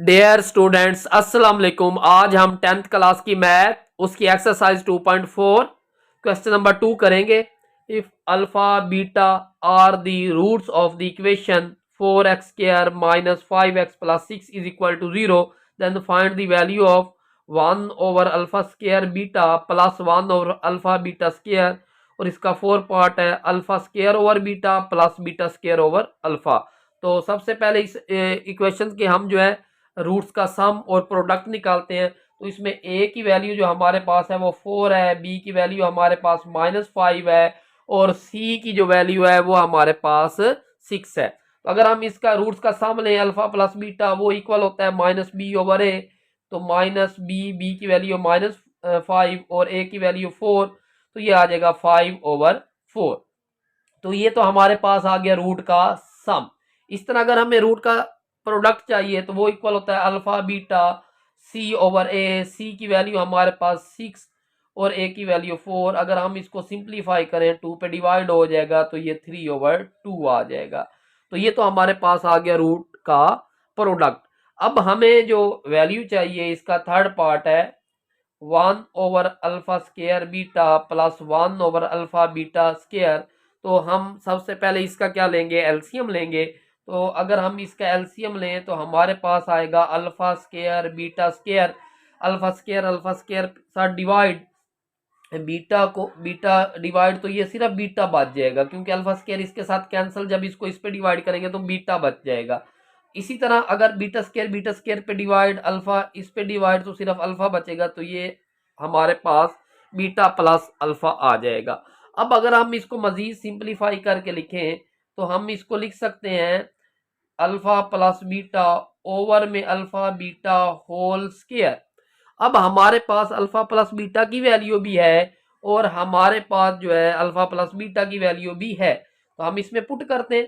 Dear students अस्सलाम वालेकुम। आज हम 10th क्लास की मैथ उसकी एक्सरसाइज 2.4 क्वेश्चन नंबर 2 करेंगे। If alpha beta are the roots of the equation 4x square minus 5x plus 6 is equal to 0 then find the value of 1 over alpha square beta plus 1 over alpha beta square. और इसका 4 part है alpha square over beta plus beta square over alpha. तो सबसे पहले इस equation के हम जो है रूट्स का सम और प्रोडक्ट निकालते हैं। तो इसमें ए की वैल्यू जो हमारे पास है वो 4 है, बी की वैल्यू हमारे पास -5 है और सी की जो वैल्यू है वो हमारे पास 6 है। तो अगर हम इसका रूट्स का सम लें अल्फा प्लस बीटा वो इक्वल होता है -b ओवर ए। तो -b की वैल्यू -5 और ए की वैल्यू 4, तो ये आ जाएगा 5/4। तो ये तो हमारे पास आ गया रूट का सम। इस तरह अगर हमें रूट का प्रोडक्ट चाहिए तो वो इक्वल होता है अल्फा बीटा सी ओवर ए। सी की वैल्यू हमारे पास 6 और ए की वैल्यू 4। अगर हम इसको सिंप्लीफाई करें 2 पे डिवाइड हो जाएगा तो ये 3/2 आ जाएगा। तो ये तो हमारे पास आ गया रूट का प्रोडक्ट। अब हमें जो वैल्यू चाहिए इसका थर्ड पार्ट है 1 over alpha square beta plus 1 over alpha beta square. तो हम सबसे पहले इसका क्या लेंगे, एलसीएम लेंगे। तो अगर हम इसका एलसीएम लें तो हमारे पास आएगा alpha square beta square. Alpha square साथ डिवाइड बीटा को बीटा डिवाइड, तो ये सिर्फ बीटा बच जाएगा क्योंकि अल्फा स्क्वायर इसके साथ कैंसिल, जब इसको इस पे डिवाइड करेंगे तो बीटा बच जाएगा। इसी तरह अगर बीटा स्क्वायर पे डिवाइड अल्फा इस पे डिवाइड तो सिर्फ अल्फा बचेगा। तो ये हमारे पास बीटा प्लस अल्फा आ जाएगा। अब अगर हम इसको मजीद सिंप्लीफाई करके लिखें तो हम इसको लिख सकते हैं अल्फा प्लस बीटा ओवर में अल्फा बीटा होल स्क्वायर। अब हमारे पास अल्फा प्लस बीटा की वैल्यू भी है और हमारे पास जो है अल्फा प्लस बीटा की वैल्यू भी है। तो हम इसमें पुट करते हैं।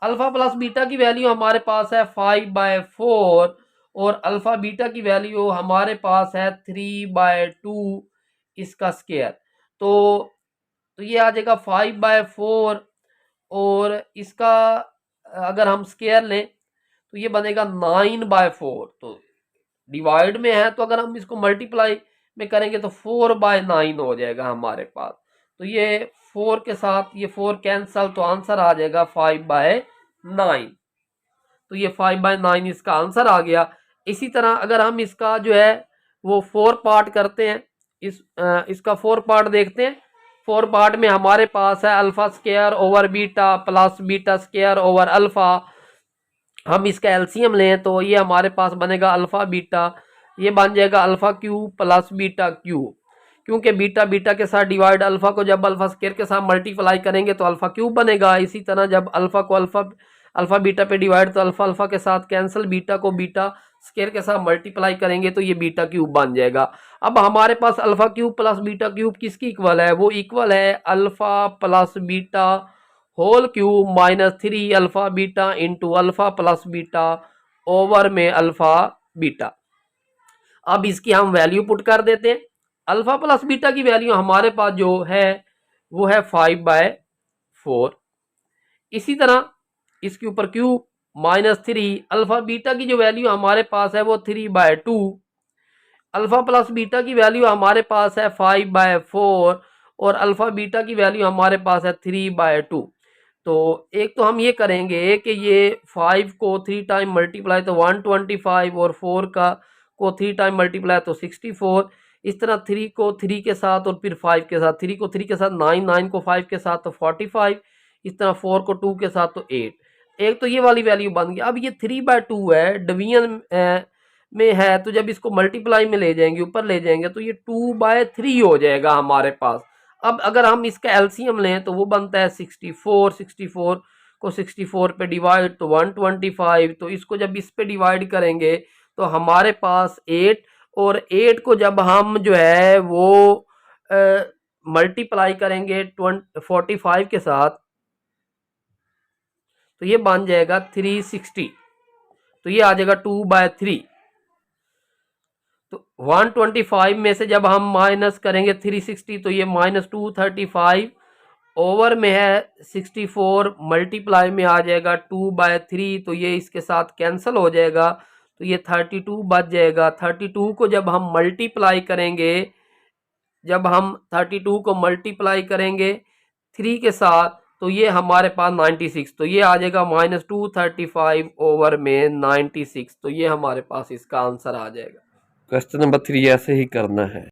अल्फा प्लस बीटा की वैल्यू हमारे पास है 5/4 और अल्फा बीटा की वैल्यू हमारे पास है 3/2 इसका स्क्वायर। तो ये आ जाएगा 5/4 और इसका अगर हम स्क्वायर लें तो ये बनेगा 9/4। तो डिवाइड में है तो अगर हम इसको मल्टीप्लाई में करेंगे तो 4/9 हो जाएगा हमारे पास। तो ये 4 के साथ ये 4 कैंसल, तो आंसर आ जाएगा 5/9। तो ये 5/9 इसका आंसर आ गया। इसी तरह अगर हम इसका जो है वो 4 पार्ट करते हैं, इसका 4 पार्ट देखते हैं। 4 पार्ट में हमारे पास है alpha square over beta plus beta square over alpha. हम इसका एलसीएम लें तो ये हमारे पास बनेगा अल्फा बीटा, ये बन जाएगा alpha cube plus beta cube. क्योंकि बीटा बीटा के साथ डिवाइड अल्फा को जब अल्फा स्क्वायर के साथ मल्टीप्लाई करेंगे तो अल्फा क्यूब बनेगा। इसी तरह जब अल्फा को अल्फा बीटा पे डिवाइड तो अल्फा अल्फा के साथ कैंसिल, बीटा को बीटा स्क्वायर के साथ मल्टीप्लाई करेंगे तो ये बीटा क्यूब बन जाएगा। अब हमारे पास alpha cube plus beta cube किसकी इक्वल है, वो इक्वल है alpha plus beta whole cube -3 alpha beta into alpha plus beta over में अल्फा बीटा। अब इसकी हम वैल्यू पुट कर देते हैं। अल्फा प्लस बीटा की वैल्यू हमारे पास जो है वो है 5/4। इसी तरह इसके ऊपर क्यूब -3 अल्फा बीटा की जो वैल्यू हमारे पास है वो 3/2। अल्फा प्लस बीटा की वैल्यू हमारे पास है 5/4 और अल्फा बीटा की वैल्यू हमारे पास है 3/2। तो एक तो हम ये करेंगे कि ये 5 को 3 टाइम मल्टीप्लाई तो 125 और 4 को 3 टाइम मल्टीप्लाई तो 64। इस तरह 3 को 3 के साथ और फिर 5 के साथ, 3 को 3 के साथ 9, 9 को 5 के साथ तो 45। इस तरह 4 को 2 के साथ तो 8। एक तो ये वाली वैल्यू बन गई। अब ये 3/2 है, डिवीजन में है, तो जब इसको मल्टीप्लाई में ले जाएंगे ऊपर ले जाएंगे तो ये 2/3 हो जाएगा हमारे पास। अब अगर हम इसका एलसीएम लें तो वो बनता है 64। 64 को 64 पे डिवाइड तो 125। तो इसको जब इस पे डिवाइड करेंगे तो हमारे पास 8 और 8 को जब हम जो है वो मल्टीप्लाई करेंगे 45 के साथ तो ये बन जाएगा 360। तो ये आ जाएगा 2/3। तो 125 में से जब हम माइनस करेंगे 360 तो ये -235 ओवर में है 64 मल्टीप्लाई में आ जाएगा 2/3। तो ये इसके साथ कैंसिल हो जाएगा। तो ये 32 बच जाएगा। 32 को जब हम मल्टीप्लाई करेंगे, जब हम 32 को मल्टीप्लाई करेंगे 3 के साथ, तो ये हमारे पास 96, तो ये आ जाएगा -235 ओवर में 96, तो ये हमारे पास इसका आंसर आ जाएगा। क्वेश्चन नंबर 3 ऐसे ही करना है।